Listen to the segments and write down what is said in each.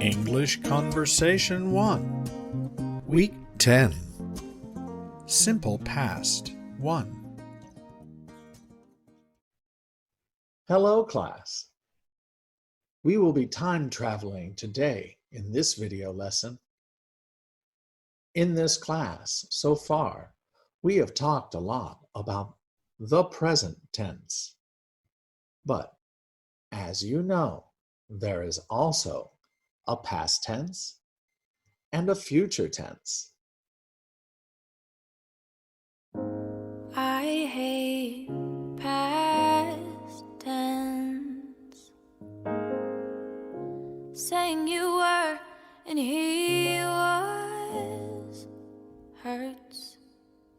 English Conversation 1, Week 10, Simple Past 1. Hello, class. We will be time traveling today in this video lesson. In this class, so far, we have talked a lot about the present tense. But, as you know, there is also a past tense and a future tense. I hate past tense, saying you were and he was hurts.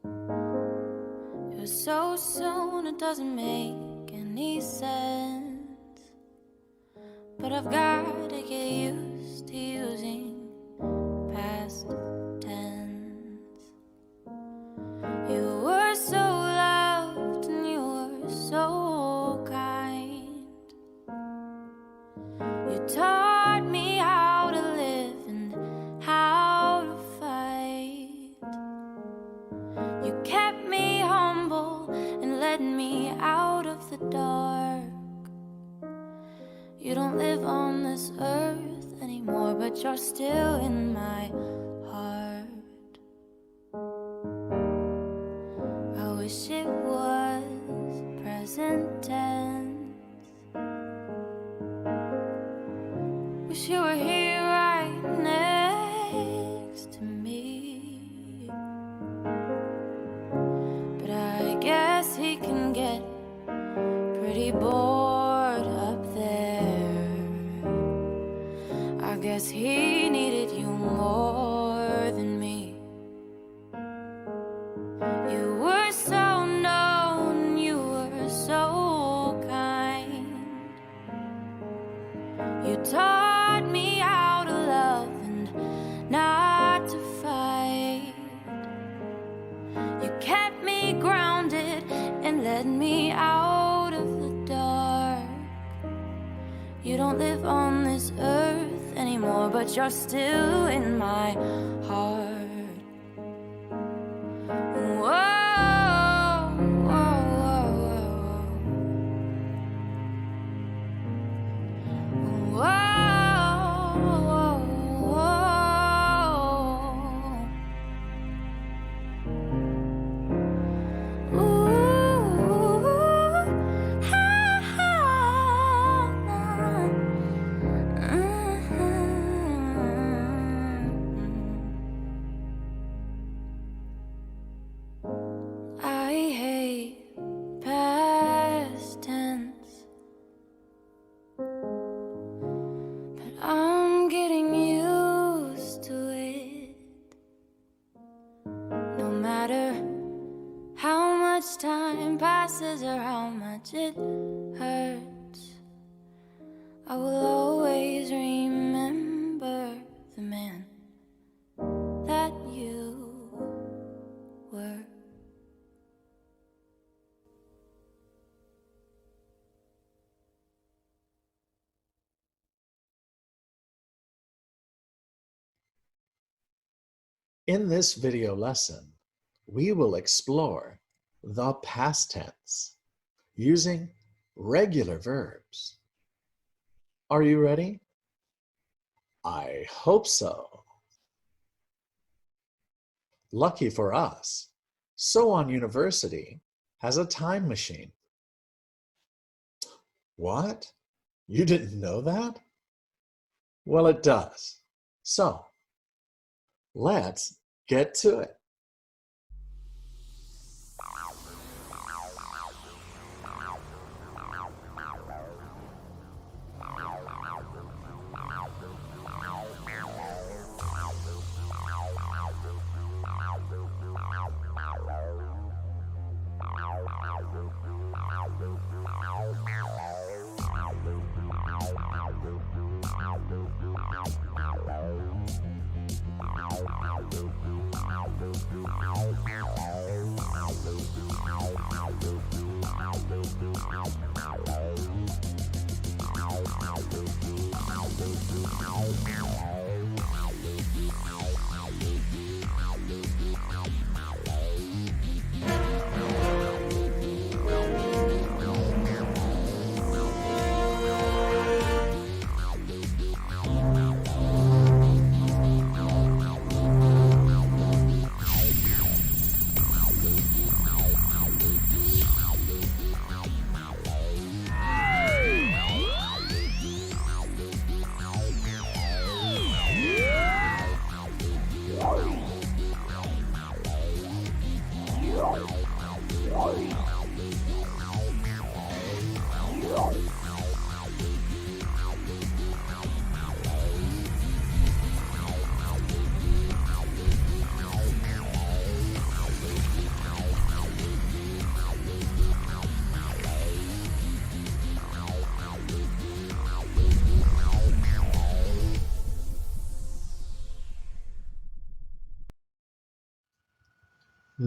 It was so soon it doesn't make any sense, but I've got to get used to using past tense. You were so loved and you were so kind. You taught me how to live and how to fight. You kept me humble and led me out of the dark. You don't live on this earth anymore, but you're still in my heart. I wish it was present tense. Wish you were here right next to me. But I guess he can get pretty bored up there. I guess he needed you more than me. You were so known, you were so kind. You taught me how to love and not to fight. You kept me grounded and led me out of the dark. You don't live on this earth anymore, but you're still in my heart. Time passes or how much it hurts, I will always remember the man that you were. In this video lesson, we will explore the past tense using regular verbs. Are you ready? I hope so. Lucky for us, So On University has a time machine. What? You didn't know that? Well, it does. So, let's get to it.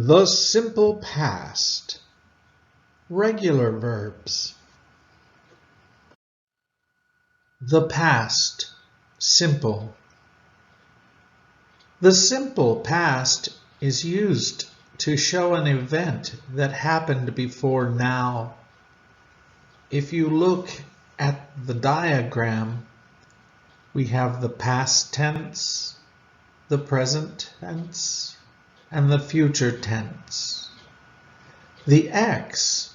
The simple past. Regular verbs. The past. Simple. The simple past is used to show an event that happened before now. If you look at the diagram, we have the past tense, the present tense, and the future tense. The X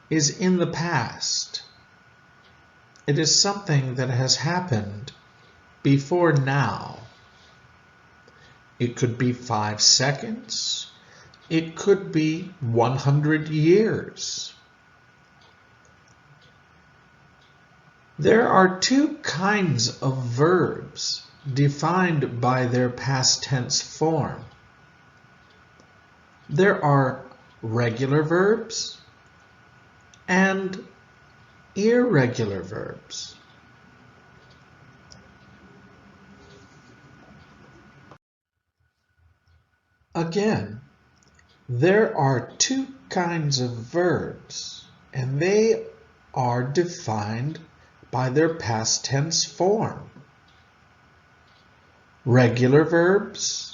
is in the past. It is something that has happened before now. It could be 5 seconds. It could be 100 years. There are two kinds of verbs defined by their past tense form. There are regular verbs and irregular verbs. Again, there are two kinds of verbs, and they are defined by their past tense form. Regular verbs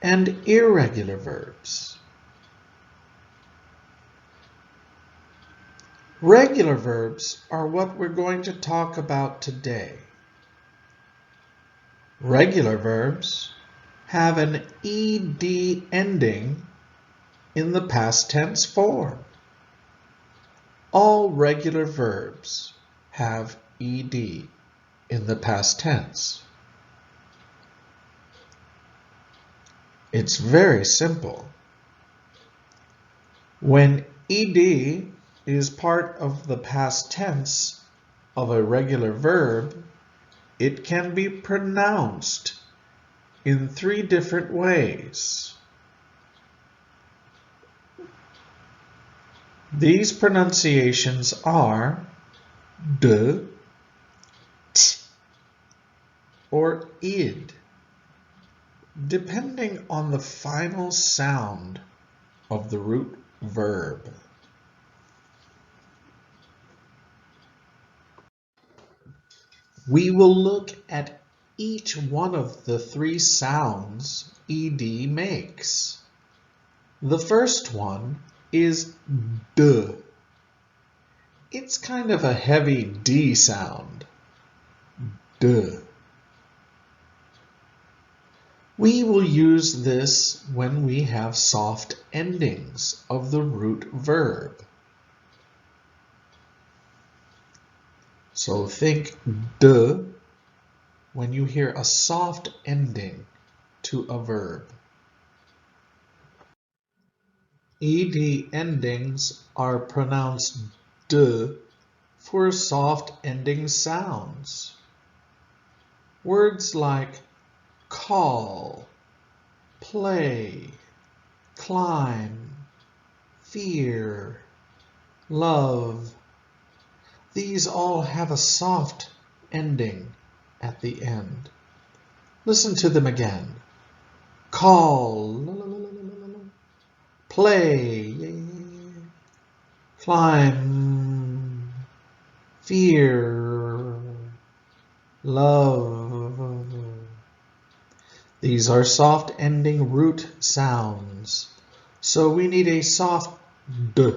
and irregular verbs. Regular verbs are what we're going to talk about today. Regular verbs have an ed ending in the past tense form. All regular verbs have ed in the past tense. It's very simple. When ed is part of the past tense of a regular verb, it can be pronounced in 3 different ways. These pronunciations are d, t, or id, depending on the final sound of the root verb. We will look at each one of the 3 sounds ed makes. The first one is d. It's kind of a heavy D sound. D. We will use this when we have soft endings of the root verb. So think d when you hear a soft ending to a verb. Ed endings are pronounced d for soft ending sounds. Words like call, play, climb, fear, love. These all have a soft ending at the end. Listen to them again. Call, play, climb, fear, love. These are soft ending root sounds, so we need a soft d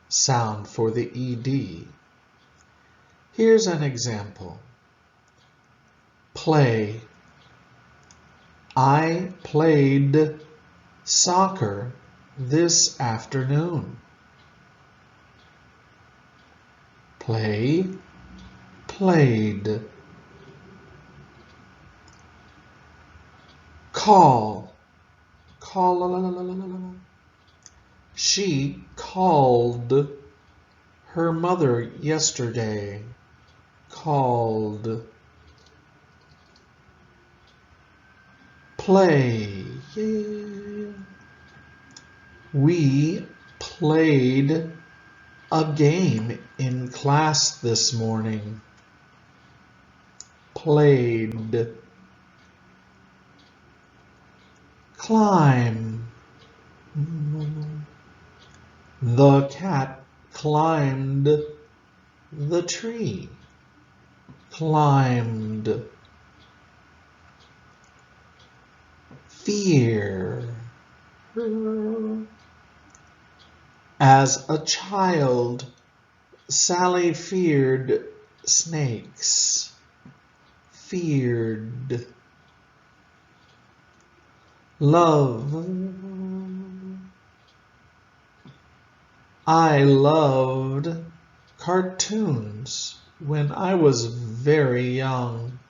sound for the ed. Here's an example. Play. I played soccer this afternoon. Play, played. Call. Call. She called her mother yesterday. Called. Play. We played a game in class this morning. Played. Climb. The cat climbed the tree. Climbed. Fear. As a child, Sally feared snakes. Feared. Love. I loved cartoons when I was very young.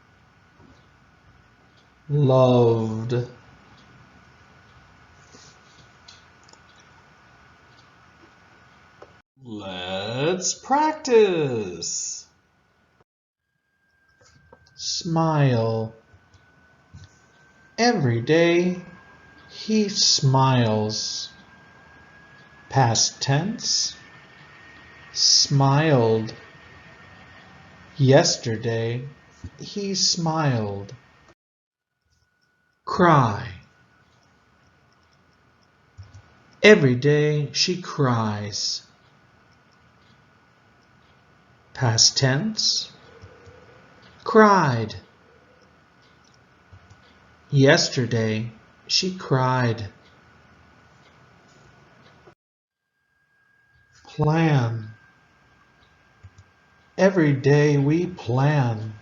Loved. Let's practice. Smile. Every day he smiles. Past tense. Smiled. Yesterday he smiled. Cry. Every day she cries. Past tense. Cried. Yesterday she cried. Plan. Every day we plan.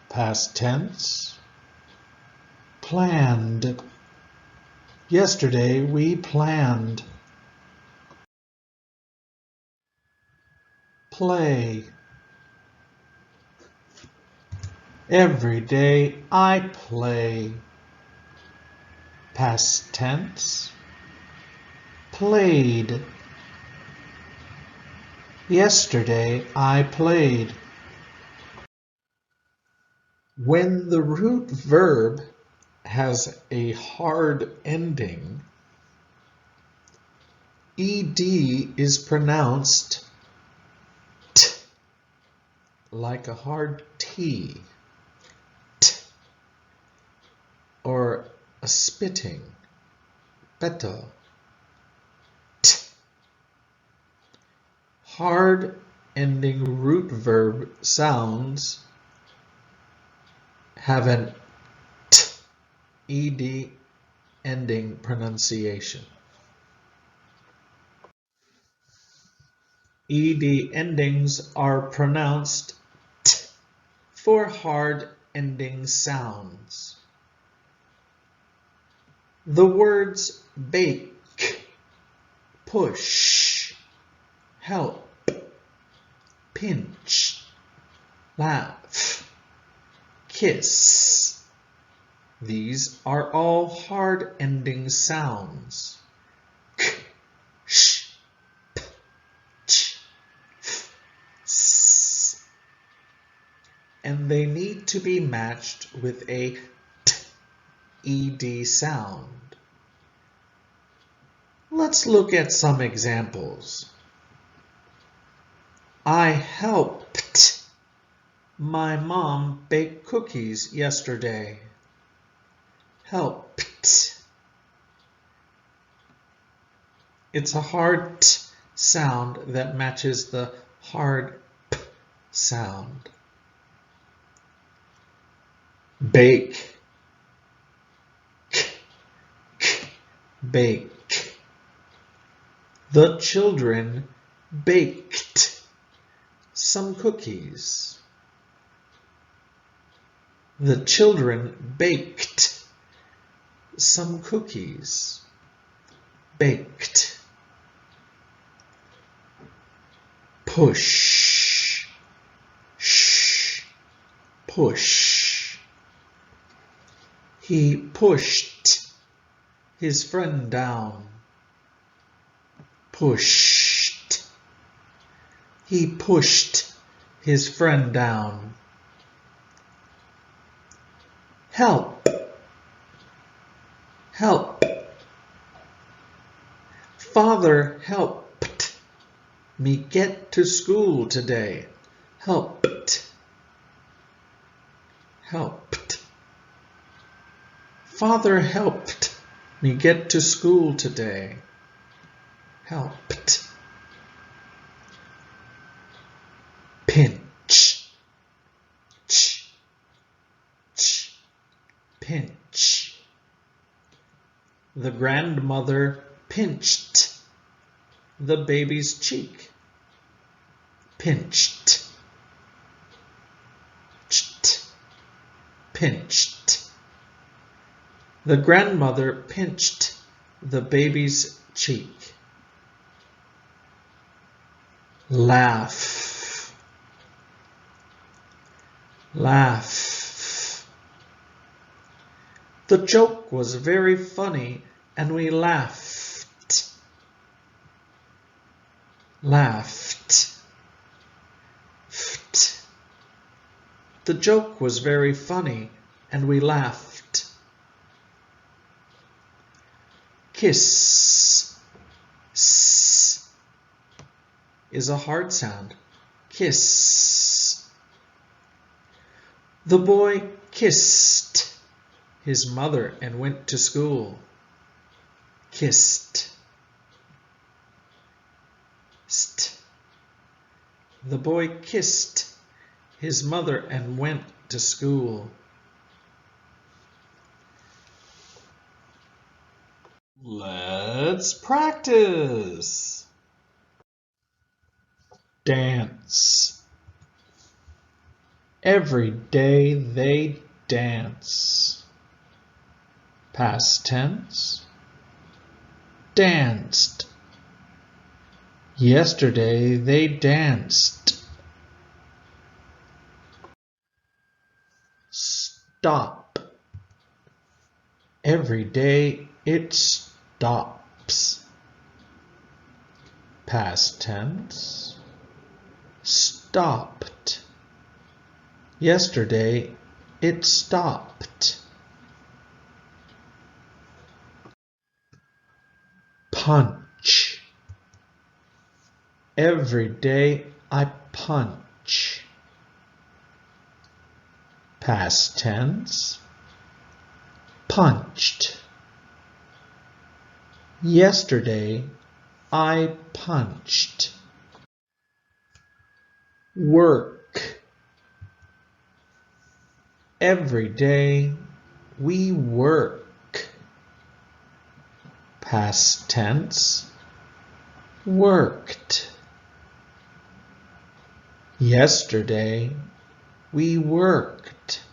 Past tense. Planned. Yesterday we planned. Play. Every day I play. Past tense. Played. Yesterday I played. When the root verb has a hard ending, ed is pronounced t, like a hard T, t, or a spitting, beto, t. Hard ending root verb sounds have an ed ending pronunciation. Ed endings are pronounced t for hard ending sounds. The words bake, push, help, pinch, laugh, kiss. These are all hard ending sounds. K, sh, p, ch, f, s. And they need to be matched with a t, ed sound. Let's look at some examples. I helped my mom bake cookies yesterday. Helped. It's a hard t sound that matches the hard p sound. Bake. K, k, bake. The children baked some cookies. The children baked some cookies. Baked. Push. Sh. Push. He pushed his friend down. Pushed. He pushed his friend down. Help. Help. Father helped me get to school today. Helped. Helped. Father helped me get to school today. Helped. Pinch. Ch. Ch. Pinch. The grandmother pinched the baby's cheek. Pinched. Cht. Pinched. The grandmother pinched the baby's cheek. Laugh. Laugh. The joke was very funny and we laughed. Laughed. Ft. The joke was very funny and we laughed. Kiss. S is a hard sound. Kiss. The boy kissed his mother and went to school. Kissed. St. The boy kissed his mother and went to school. Let's practice. Dance. Every day they dance. Past tense. Danced. Yesterday they danced. Stop. Every day it stops. Past tense. Stopped. Yesterday it stopped. Punch. Every day I punch. Past tense. Punched. Yesterday I punched. Work. Every day we work. Past tense. Worked. Yesterday we worked.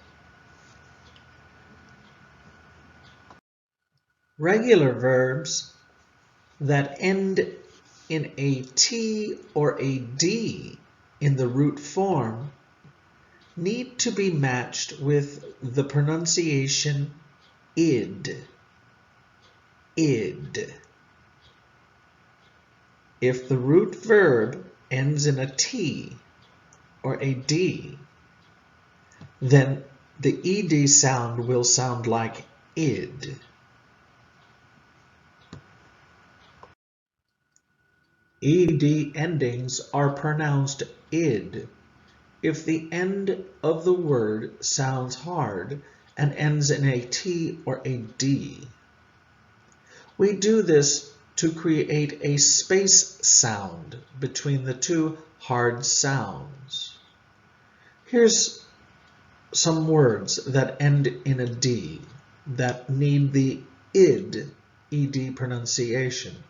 Regular verbs that end in a T or a D in the root form need to be matched with the pronunciation id. Id. If the root verb ends in a T or a D, then the ed sound will sound like id. Ed endings are pronounced id if the end of the word sounds hard and ends in a T or a D. We do this to create a space sound between the two hard sounds. Here's some words that end in a D that need the ed pronunciation.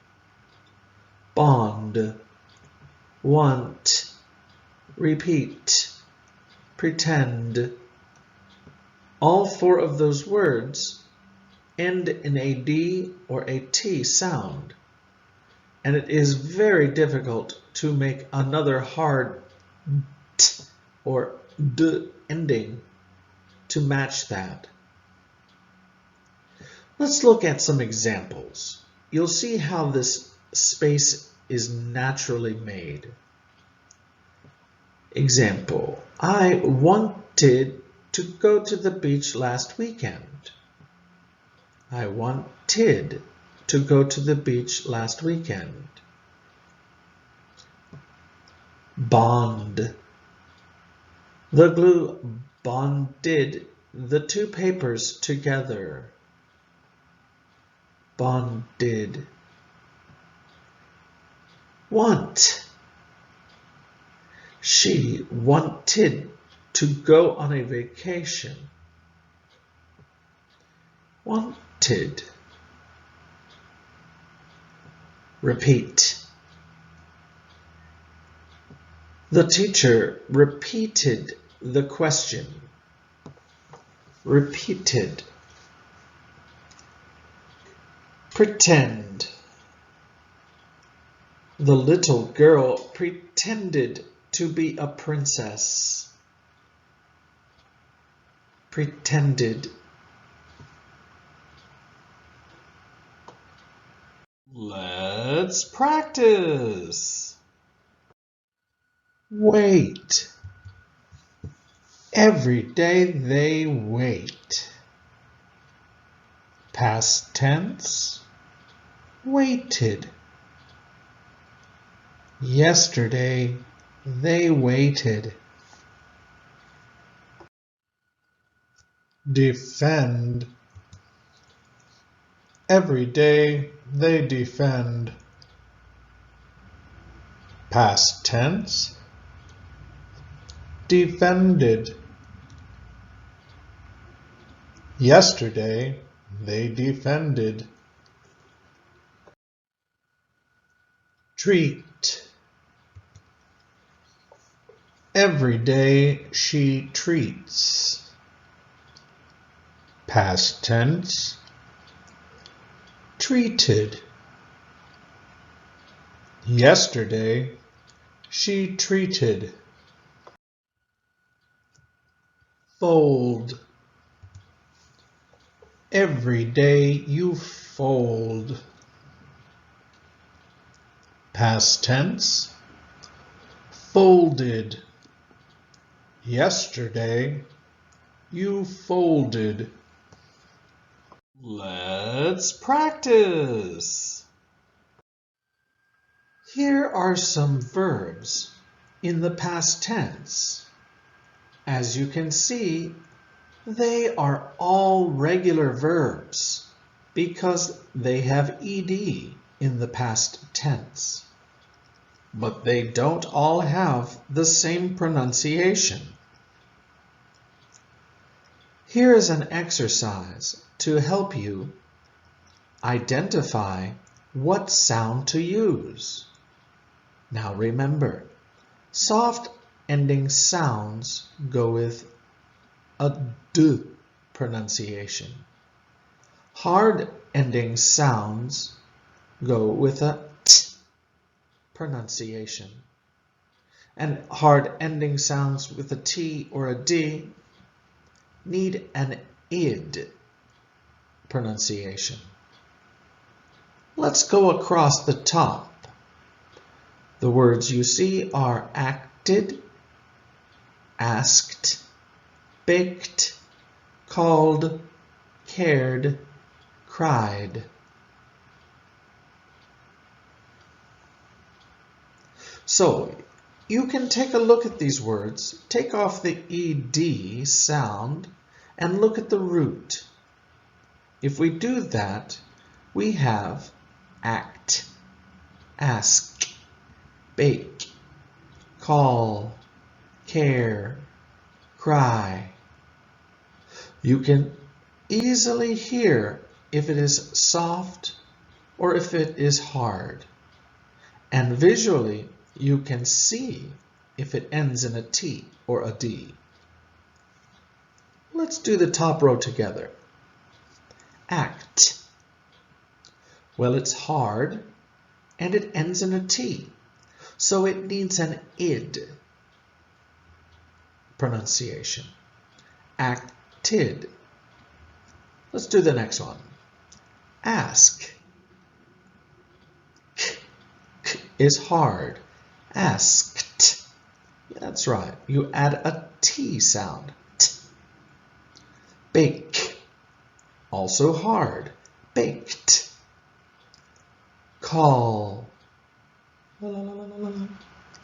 Bond, want, repeat, pretend. All four of those words end in a D or a T sound, and it is very difficult to make another hard T or D ending to match that. Let's look at some examples. You'll see how this space is naturally made. Example, I wanted to go to the beach last weekend. I wanted to go to the beach last weekend. Bond. The glue bonded the two papers together. bonded. Want. She wanted to go on a vacation. Wanted. Repeat. The teacher repeated the question. Repeated. Pretend. The little girl pretended to be a princess. Pretended. Let's practice. Wait. Every day they wait. Past tense. Waited. Yesterday they waited. Defend. Every day they defend. Past tense. Defended. Yesterday they defended. Treat. Every day she treats. Past tense. Treated. Yesterday she treated. Fold. Every day you fold. Past tense. Folded. Yesterday you folded. Let's practice. Here are some verbs in the past tense. As you can see, they are all regular verbs because they have ed in the past tense. But they don't all have the same pronunciation. Here is an exercise to help you identify what sound to use. Now remember, soft ending sounds go with a d pronunciation. Hard ending sounds go with a t pronunciation. And hard ending sounds with a t or a d need an id pronunciation. Let's go across the top. The words you see are acted, asked, baked, called, cared, cried. So, you can take a look at these words, take off the ed sound, and look at the root. If we do that, we have act, ask, bake, call, care, cry. You can easily hear if it is soft or if it is hard. And visually, you can see if it ends in a T or a D. Let's do the top row together. Act. Well, it's hard and it ends in a T, so it needs an id pronunciation. Acted. Let's do the next one. Ask. K is hard. Asked. That's right. You add a T sound. T. Bake. Also hard. Baked. Call.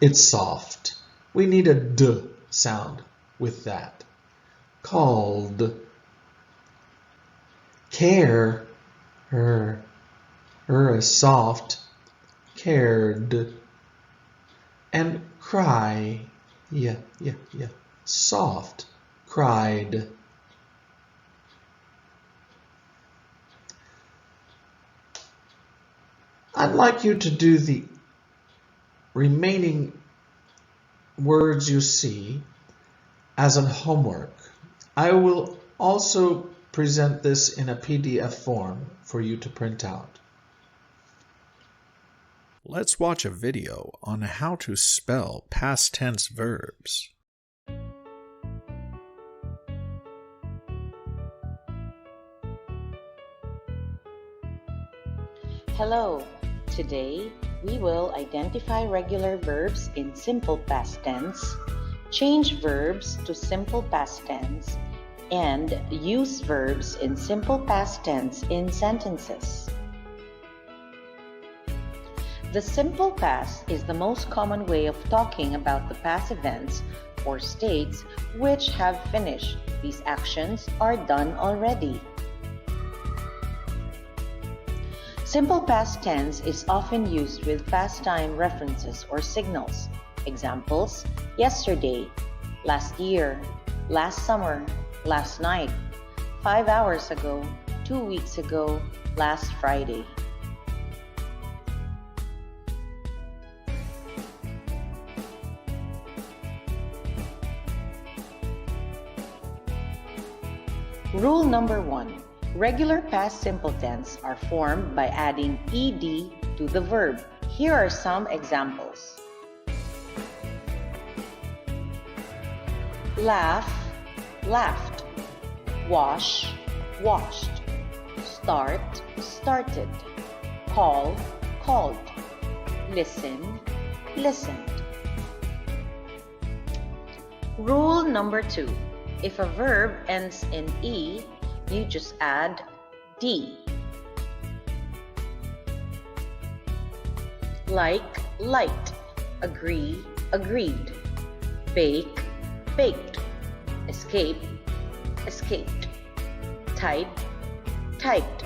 It's soft. We need a D sound with that. Called. Care. is soft, cared. And cry, yeah, soft, cried. I'd like you to do the remaining words you see as an homework. I will also present this in a PDF form for you to print out. Let's watch a video on how to spell past tense verbs. Hello. Today, we will identify regular verbs in simple past tense, change verbs to simple past tense, and use verbs in simple past tense in sentences. The simple past is the most common way of talking about the past events or states which have finished. These actions are done already. Simple past tense is often used with past time references or signals. Examples: yesterday, last year, last summer, last night, 5 hours ago, 2 weeks ago, last Friday. Rule number 1. Regular past simple tense are formed by adding ed to the verb. Here are some examples. Laugh, laughed. Wash, washed. Start, started. Call, called. Listen, listened. Rule number 2. If a verb ends in E, you just add D. Like, liked. Agree, agreed. Bake, baked. Escape, escaped. Type, typed.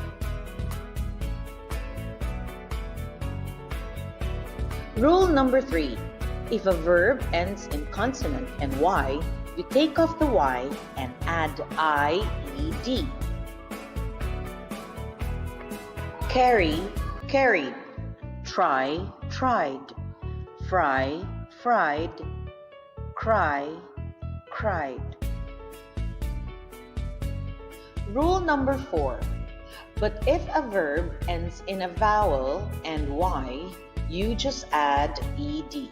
Rule number 3. If a verb ends in consonant and Y, you take off the Y and add IED. Carry, carried. Try, tried. Fry, fried. Cry, cried. Rule number 4. But if a verb ends in a vowel and Y, you just add ED.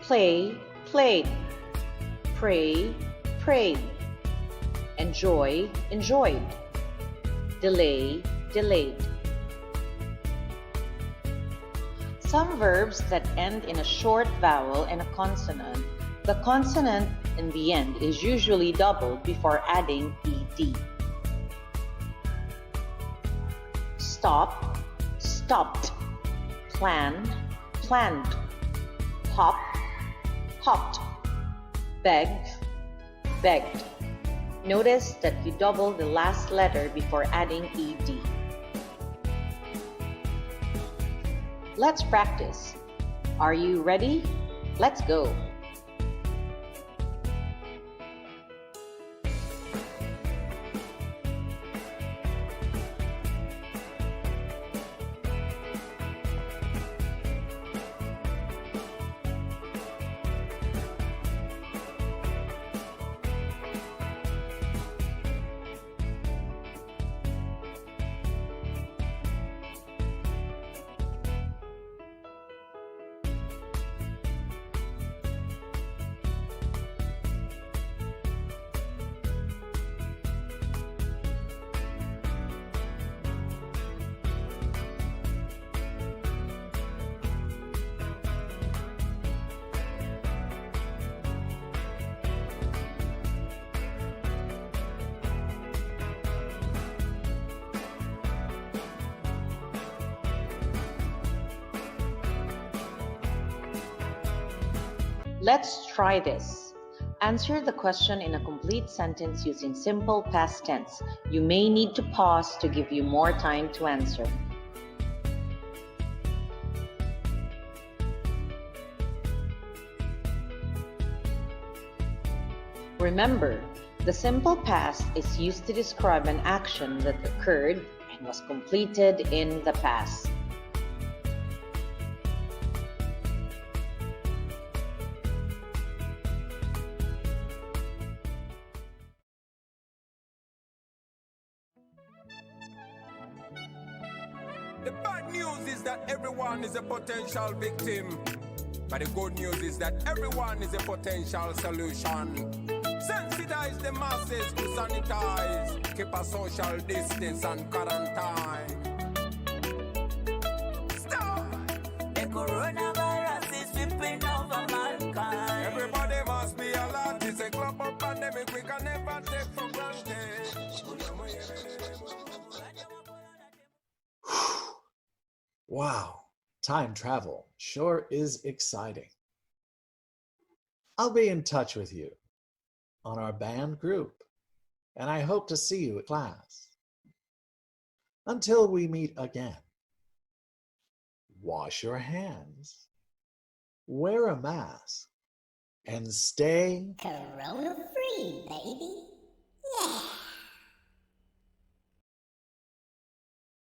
Play, played. Pray, prayed. Enjoy, enjoyed. Delay, delayed. Some verbs that end in a short vowel and a consonant, the consonant in the end is usually doubled before adding ed. Stop, stopped. Plan, planned. Hop, hopped. Beg, begged. Notice that you double the last letter before adding ed. Let's practice. Are you ready? Let's go. Let's try this. Answer the question in a complete sentence using simple past tense. You may need to pause to give you more time to answer. Remember, the simple past is used to describe an action that occurred and was completed in the past. The bad news is that everyone is a potential victim. But the good news is that everyone is a potential solution. Sensitize the masses to sanitize. Keep a social distance and quarantine. Stop! The coronavirus is sweeping over mankind. Everybody must be alert. It's a global pandemic we can never take for granted. Wow, time travel sure is exciting. I'll be in touch with you on our band group, and I hope to see you at class. Until we meet again, wash your hands, wear a mask, and stay Corona free, baby. Yeah.